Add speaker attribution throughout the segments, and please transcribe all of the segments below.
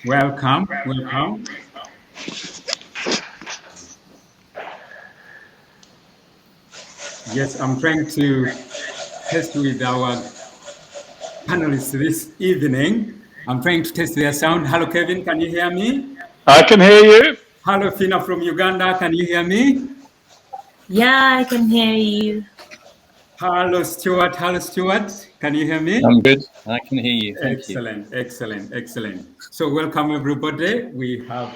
Speaker 1: Welcome, welcome. Yes, I'm trying to test with our panelists this evening. I'm trying to test their sound. Hello, Kevin, can you hear me?
Speaker 2: I can hear you.
Speaker 1: Hello, Fina from Uganda, can you hear me?
Speaker 3: Yeah, I can hear you.
Speaker 1: Hello, Stuart. Hello, Stuart. Can you hear me?
Speaker 4: I'm good. I can hear you. Thank
Speaker 1: Excellent, excellent, excellent. So welcome everybody. We have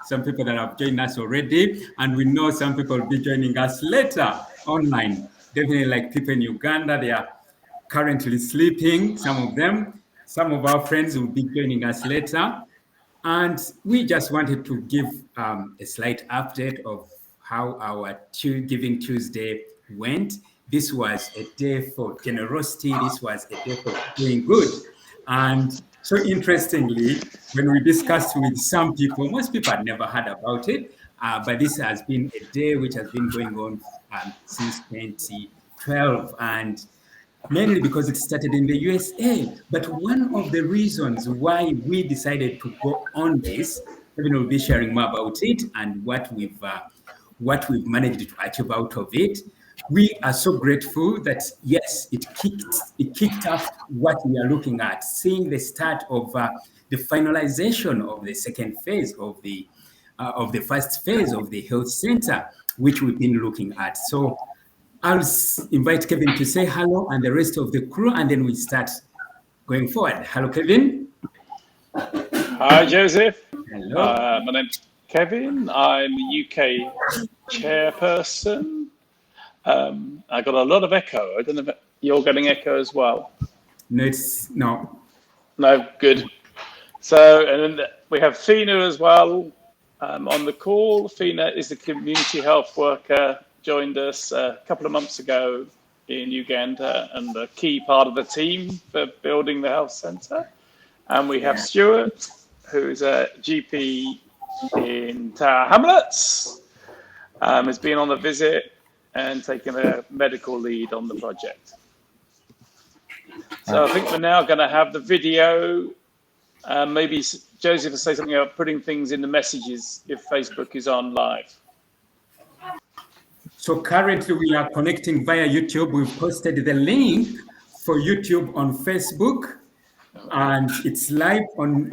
Speaker 1: some people that have joined us already, and we know some people will be joining us later online. Definitely like people in Uganda, they are currently sleeping, some of them. Some of our friends will be joining us later. And we just wanted to give a slight update of how our Giving Tuesday went. This was a day for generosity. This was a day for doing good. And so interestingly, when we discussed with some people, most people had never heard about it, but this has been a day which has been going on since 2012. And mainly because it started in the USA. But one of the reasons why we decided to go on this, Kevin will be sharing more about it and what we've managed to achieve out of it. We are so grateful that yes, it kicked off what we are looking at, seeing the start of the finalization of the second phase of the first phase of the health center, which we've been looking at. So I'll invite Kevin to say hello and the rest of the crew, and then we start going forward. Hello, Kevin.
Speaker 2: Hi, Joseph.
Speaker 1: Hello.
Speaker 2: My name's Kevin. I'm the UK chairperson. I got a lot of echo. I don't know if you're getting echo as well.
Speaker 1: No.
Speaker 2: No, good. So, and then we have Fina as well on the call. Fina is the community health worker, joined us a couple of months ago in Uganda and a key part of the team for building the health centre. And we have Stuart, who's a GP in Tower Hamlets, has been on the visit and taken a medical lead on the project. So I think we're now going to have the video. Maybe Joseph will say something about putting things in the messages if Facebook is on live.
Speaker 1: So currently we are connecting via YouTube. We've posted the link for YouTube on Facebook, and it's live on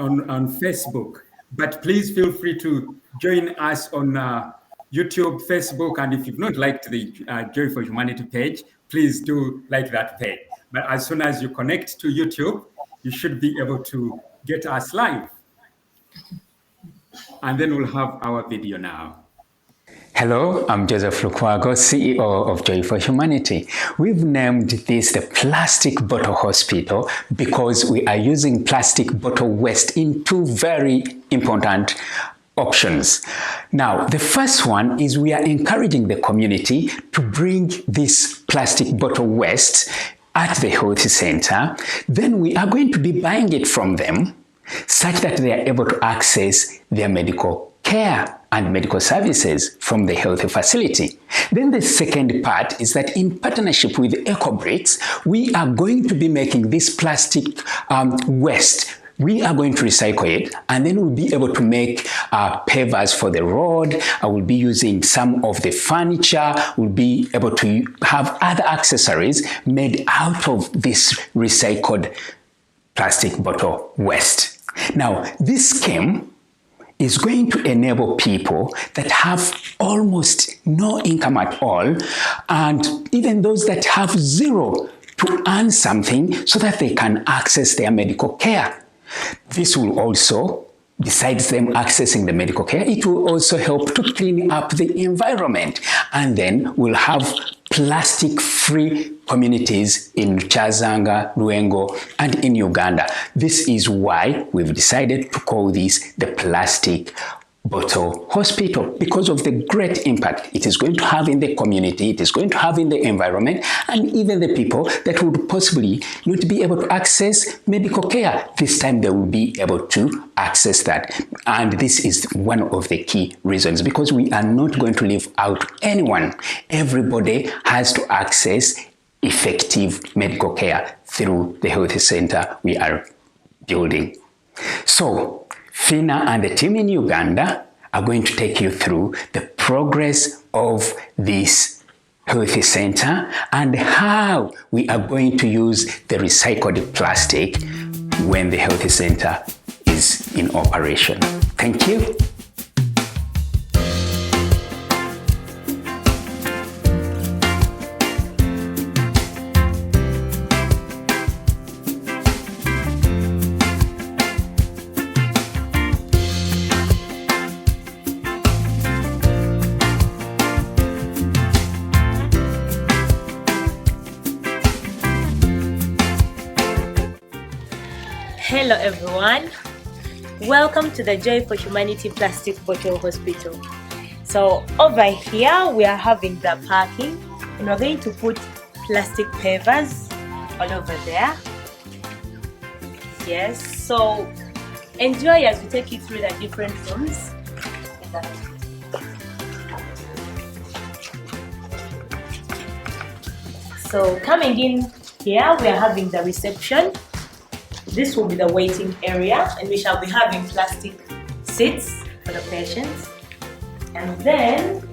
Speaker 1: Facebook. But please feel free to join us on YouTube, Facebook, and if you've not liked the Joy for Humanity page, please do like that page. But as soon as you connect to YouTube, you should be able to get us live. And then we'll have our video now.
Speaker 5: Hello, I'm Joseph Lukwago, CEO of Joy for Humanity. We've named this the Plastic Bottle Hospital because we are using plastic bottle waste in two very important options. Now, the first one is we are encouraging the community to bring this plastic bottle waste at the health center. Then we are going to be buying it from them such that they are able to access their medical care and medical services from the health facility. Then the second part is that in partnership with EcoBricks, we are going to be making this plastic waste. We are going to recycle it, and then we'll be able to make pavers for the road. I will be using some of the furniture. We'll be able to have other accessories made out of this recycled plastic bottle waste. Now, this scheme is going to enable people that have almost no income at all, and even those that have zero, to earn something so that they can access their medical care. This will also, besides them accessing the medical care, it will also help to clean up the environment, and then we'll have plastic-free communities in Chazanga, Luengo, and in Uganda. This is why we've decided to call this the Plastic Bottle Hospital, because of the great impact it is going to have in the community, it is going to have in the environment, and even the people that would possibly not be able to access medical care. This time they will be able to access that. And this is one of the key reasons, because we are not going to leave out anyone. Everybody has to access effective medical care through the health center we are building. So, Fina and the team in Uganda are going to take you through the progress of this health center and how we are going to use the recycled plastic when the health center is in operation. Thank you.
Speaker 3: Hello everyone, welcome to the Joy for Humanity Plastic Bottle Hospital. So over here we are having the parking and we're going to put plastic pavers all over there. Yes, so enjoy as we take you through the different rooms. So coming in here we are having the reception. This will be the waiting area and we shall be having plastic seats for the patients. And then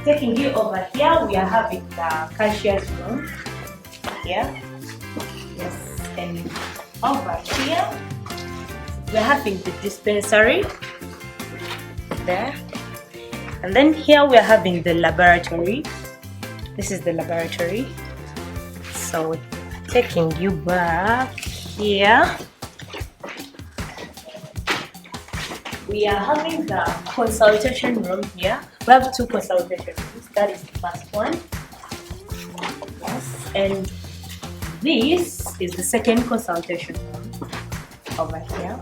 Speaker 3: taking you over here, we are having the cashier's room here. Yes, and over here, we're having the dispensary there. And then here we are having the laboratory. This is the laboratory. So taking you back here, we are having the consultation room here. We have two consultation rooms. That is the first one. Yes, and this is the second consultation room over here.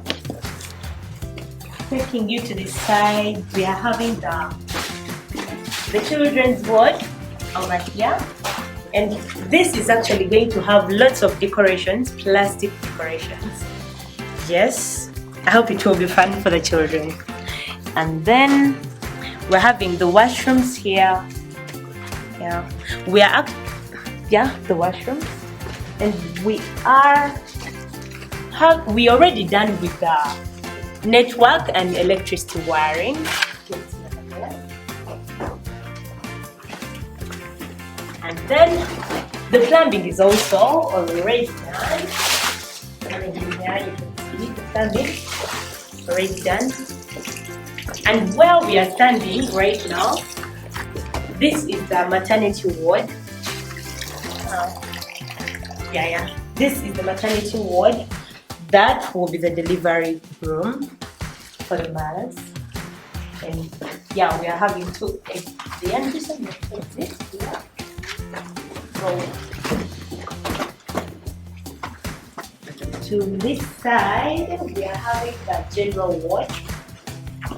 Speaker 3: Taking you to this side, we are having the children's ward over here. And this is actually going to have lots of decorations, plastic decorations. Yes, I hope it will be fun for the children. And then we're having the washrooms here. Yeah, the washrooms. And we already done with the network and electricity wiring. And then the plumbing is also already done. And here you can see the plumbing already done. And where we are standing right now, this is the maternity ward. This is the maternity ward. That will be the delivery room for the mothers. And yeah, we are having two exits here. To this side, we are having the general ward.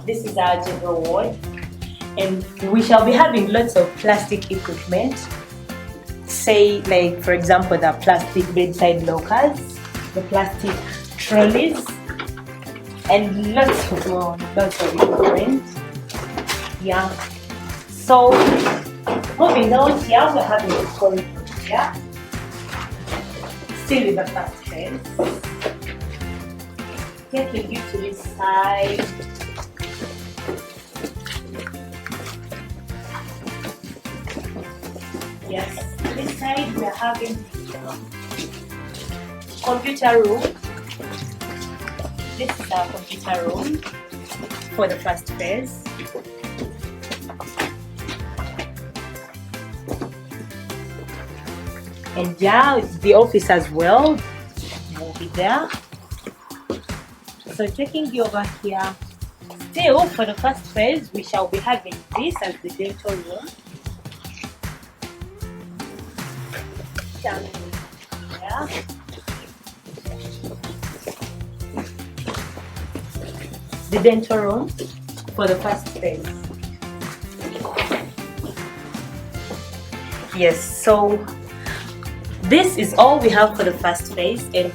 Speaker 3: This is our general ward, and we shall be having lots of plastic equipment. Say, like for example, the plastic bedside lockers, the plastic trolleys, and lots of equipment. Yeah. So moving down here, we're having a corridor here. Still in the first phase. Taking you to this side. Yes, this side we are having computer room. This is our computer room for the first phase. And yeah, the office as well will be there. So taking you over here, still for the first phase, we shall be having this as the dental room. Yeah. The dental room for the first phase. Yes, so this is all we have for the first phase, and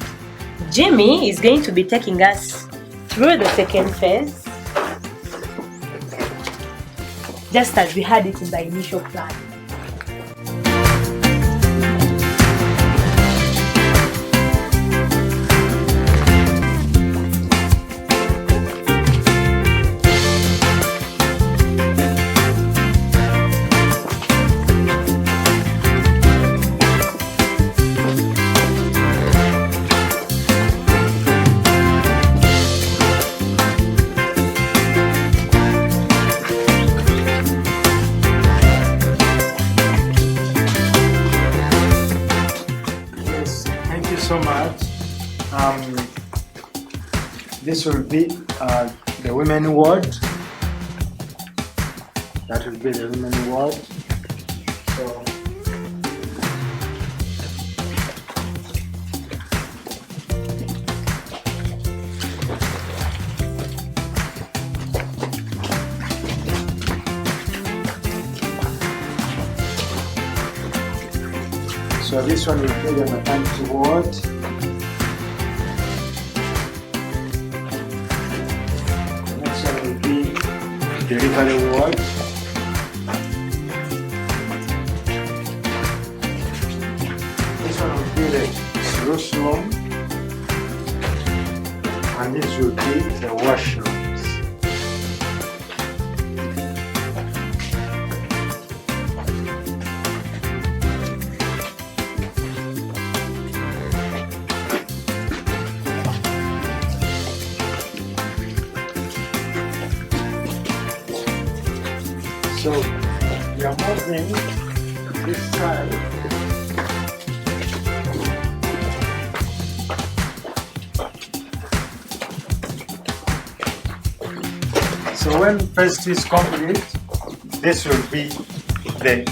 Speaker 3: Jimmy is going to be taking us through the second phase, just as we had it in the initial plan.
Speaker 6: this will be the women ward. That will be the women ward. So this one will be the maternity ward. Next one will be delivery ward. This one will be the sluice room. And this will be the washrooms. So we are moving this side. So when phase 2 is complete, this will be the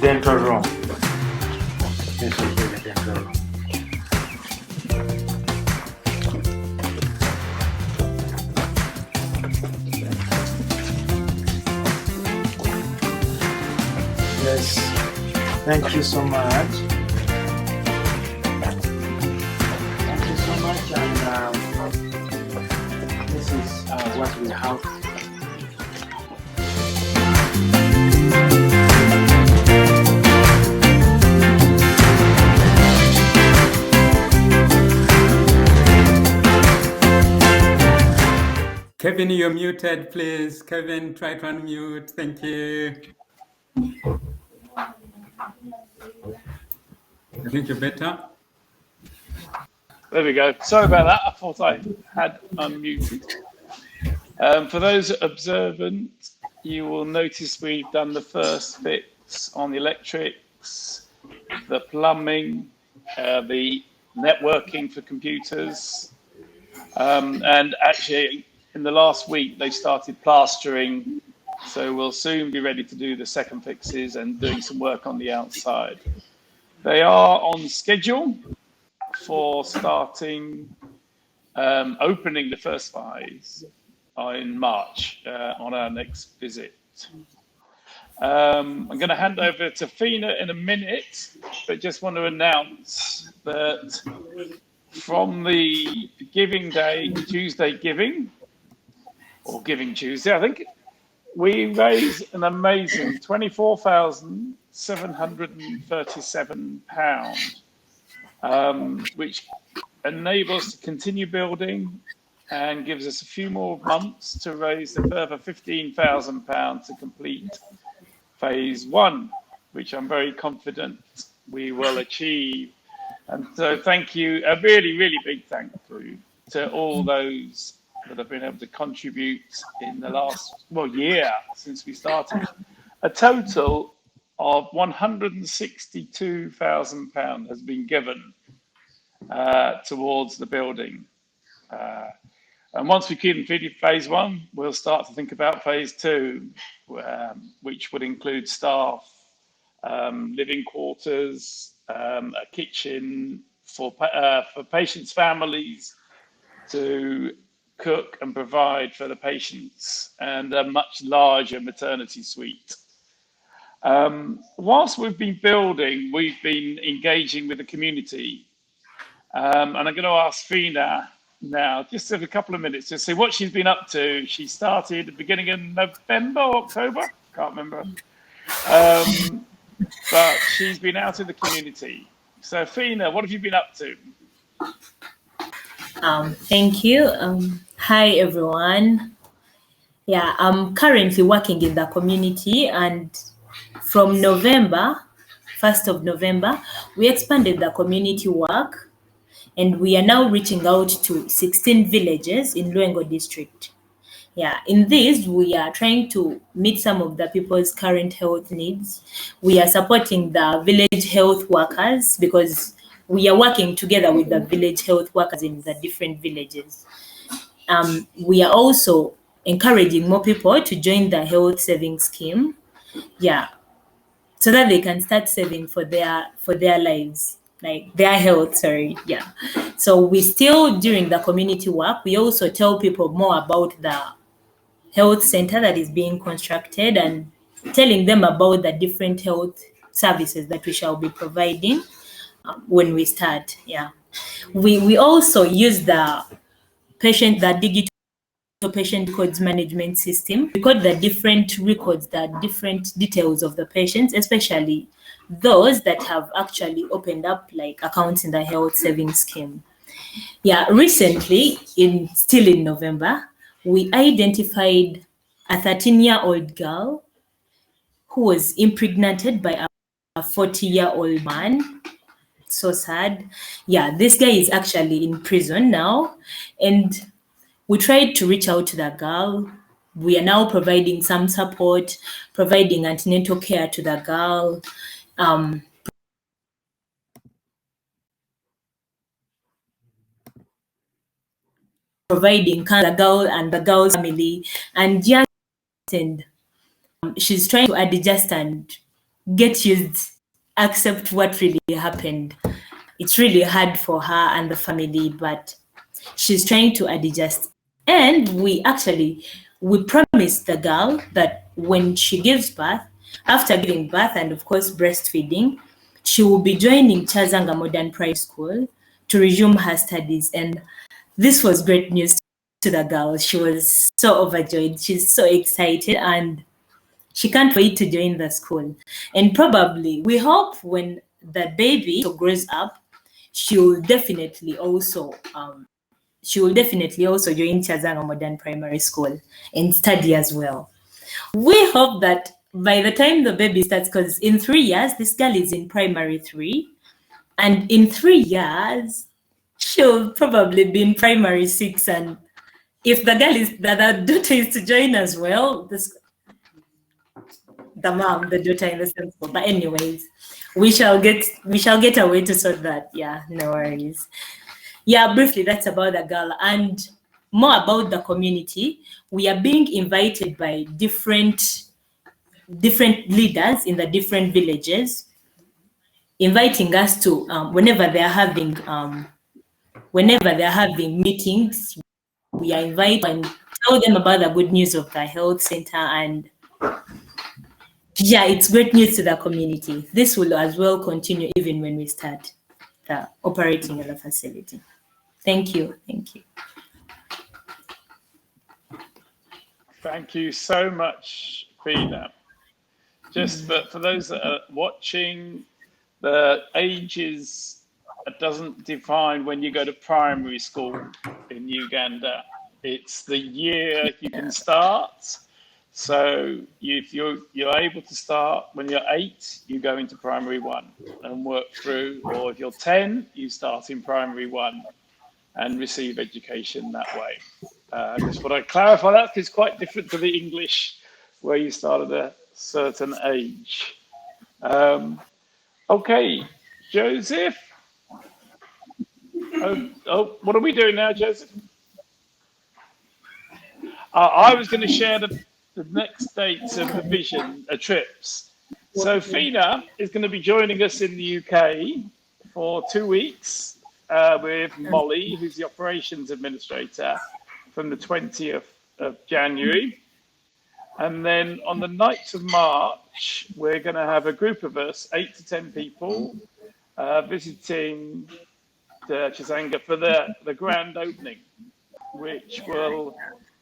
Speaker 6: dental room. This will be the dental room. Yes, thank you so much. Thank you so much, and this is what we have.
Speaker 1: Kevin, you're muted, please. Kevin, try to unmute. Thank you. I think you're better.
Speaker 2: There we go. Sorry about that. I thought I had unmuted. For those observant, you will notice we've done the first fix on the electrics, the plumbing, the networking for computers. And actually, in the last week, they started plastering. So we'll soon be ready to do the second fixes and doing some work on the outside. They are on schedule for starting, opening the first phase in March on our next visit. I'm going to hand over to Fina in a minute, but just want to announce that from the Giving Day, Tuesday Giving, or Giving Tuesday, I think, we raised an amazing £24,737, which enables us to continue building and gives us a few more months to raise a further £15,000 to complete phase 1, which I'm very confident we will achieve. And so thank you, a really, really big thank you to all those that have been able to contribute in the last year since we started. A total of £162,000 has been given towards the building. And once we complete phase 1, we'll start to think about phase 2, which would include staff, living quarters, a kitchen for patients' families to cook and provide for the patients, and a much larger maternity suite. Whilst we've been building, we've been engaging with the community. And I'm going to ask Fina now, just in a couple of minutes, to see what she's been up to. She started at the beginning of November or October, can't remember. But she's been out in the community. So Fina, what have you been up to?
Speaker 3: Thank you. Hi, everyone. Yeah, I'm currently working in the community, and from November, 1st of November, we expanded the community work, and we are now reaching out to 16 villages in Luengo district. Yeah, in this, we are trying to meet some of the people's current health needs. We are supporting the village health workers because we are working together with the village health workers in the different villages. We are also encouraging more people to join the health saving scheme. Yeah, so that they can start saving for their lives, like their health, sorry. Yeah. So we still, during the community work, we also tell people more about the health center that is being constructed and telling them about the different health services that we shall be providing when we start. Yeah. We also use the digital patient records management system. Record the different records, the different details of the patients, especially those that have actually opened up like accounts in the health savings scheme. Yeah, recently, still in November, we identified a 13-year-old girl who was impregnated by a 40-year-old man. So sad. Yeah, this guy is actually in prison now, and we tried to reach out to the girl. We are now providing some support, providing antenatal care to the girl, providing the girl and the girl's family, and just and she's trying to adjust and get used, accept what really happened. It's really hard for her and the family, but she's trying to adjust. And we promised the girl that when she gives birth, after giving birth and of course breastfeeding, she will be joining Chazanga Modern Primary School to resume her studies. And this was great news to the girl. She was so overjoyed. She's so excited and she can't wait to join the school. And probably, we hope when the baby grows up, she will definitely also join Chazanga Modern Primary School and study as well. We hope that by the time the baby starts, because in 3 years, this girl is in primary 3, and in 3 years, she'll probably be in primary 6. And if the daughter is to join as well, the daughter in the same school. But anyways, we shall get a way to sort that. Yeah, no worries. Yeah, briefly, that's about the girl. And more about the community, we are being invited by different leaders in the different villages, inviting us to whenever they're having meetings, we are invited and tell them about the good news of the health center. And yeah, it's great news to the community. This will as well continue even when we start operating in the facility. Thank you. Thank you.
Speaker 2: Thank you so much, Fina. Just for those that are watching, the ages doesn't define when you go to primary school in Uganda. It's the year you can start. So if you're able to start when you're 8, you go into primary 1 and work through, or if you're 10, you start in primary 1 and receive education that way. Just want to clarify that because it's quite different to the English where you start at a certain age. Okay, Joseph. Oh, what are we doing now, Joseph? I was going to share the next dates of the vision trips. So Fina is going to be joining us in the UK for 2 weeks with Molly, who's the operations administrator, from the 20th of January. And then on the 9th of March, we're going to have a group of us, 8 to 10 people, visiting Chazanga for the grand opening, which will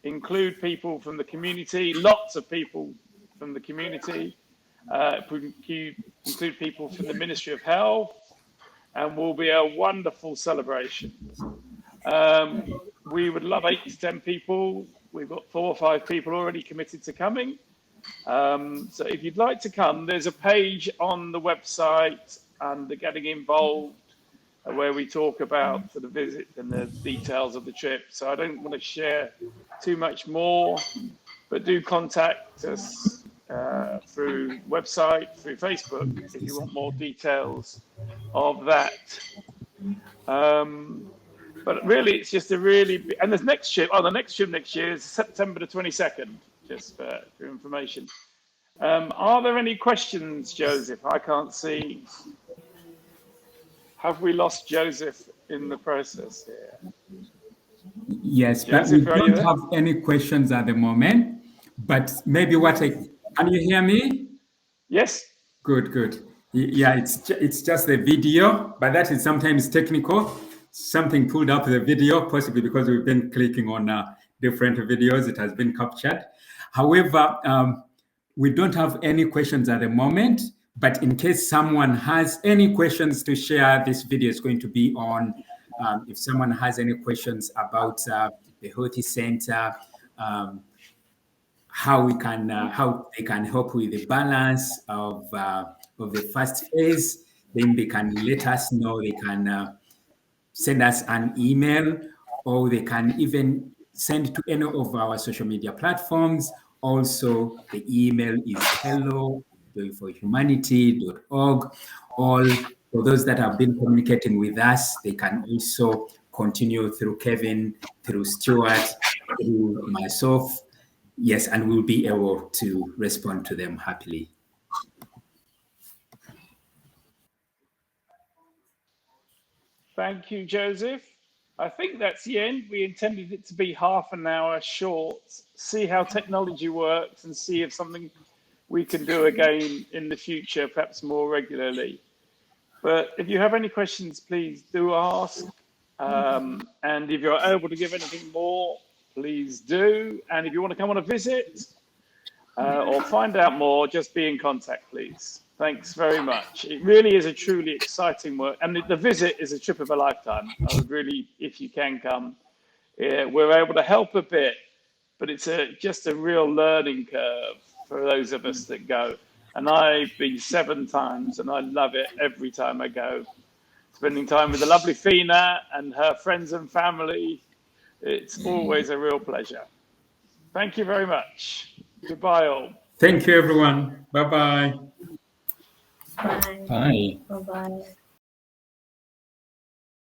Speaker 2: include people from the community, lots of people from the community, include people from the Ministry of Health, and will be a wonderful celebration. We would love 8 to 10 people. We've got 4 or 5 people already committed to coming. So if you'd like to come, there's a page on the website under Getting Involved where we talk about the visit and the details of the trip. So I don't want to share too much more, but do contact us through website, through Facebook, if you want more details of that. But really, it's just a really, and the next ship, the next ship next year is September the 22nd, just for information. Are there any questions, Joseph? I can't see. Have we lost Joseph in the process here?
Speaker 1: Yes, but we don't have any questions at the moment. But maybe can you hear me?
Speaker 2: Yes.
Speaker 1: Good. Yeah, it's just the video, but that is sometimes technical. Something pulled up the video, possibly because we've been clicking on different videos. It has been captured. However, we don't have any questions at the moment. But in case someone has any questions to share, this video is going to be on. If someone has any questions about the Healthy Center, how they can help with the balance of the first phase, then they can let us know. They can send us an email, or they can even send to any of our social media platforms. Also, the email is hello@joyforhumanity.org. All for those that have been communicating with us, they can also continue through Kevin, through Stuart, through myself. Yes, and we'll be able to respond to them happily.
Speaker 2: Thank you, Joseph. I think that's the end. We intended it to be half an hour short. See how technology works and see if something we can do again in the future, perhaps more regularly. But if you have any questions, please do ask. And if you're able to give anything more, please do. And if you want to come on a visit or find out more, just be in contact, please. Thanks very much. It really is a truly exciting work. And the visit is a trip of a lifetime. I would really, if you can come, we're able to help a bit, but it's just a real learning curve for those of us that go. And I've been 7 times and I love it every time I go. Spending time with the lovely Fina and her friends and family. It's always a real pleasure. Thank you very much. Goodbye all.
Speaker 1: Thank you, everyone. Bye-bye.
Speaker 3: Bye.
Speaker 4: Bye.
Speaker 3: Bye-bye.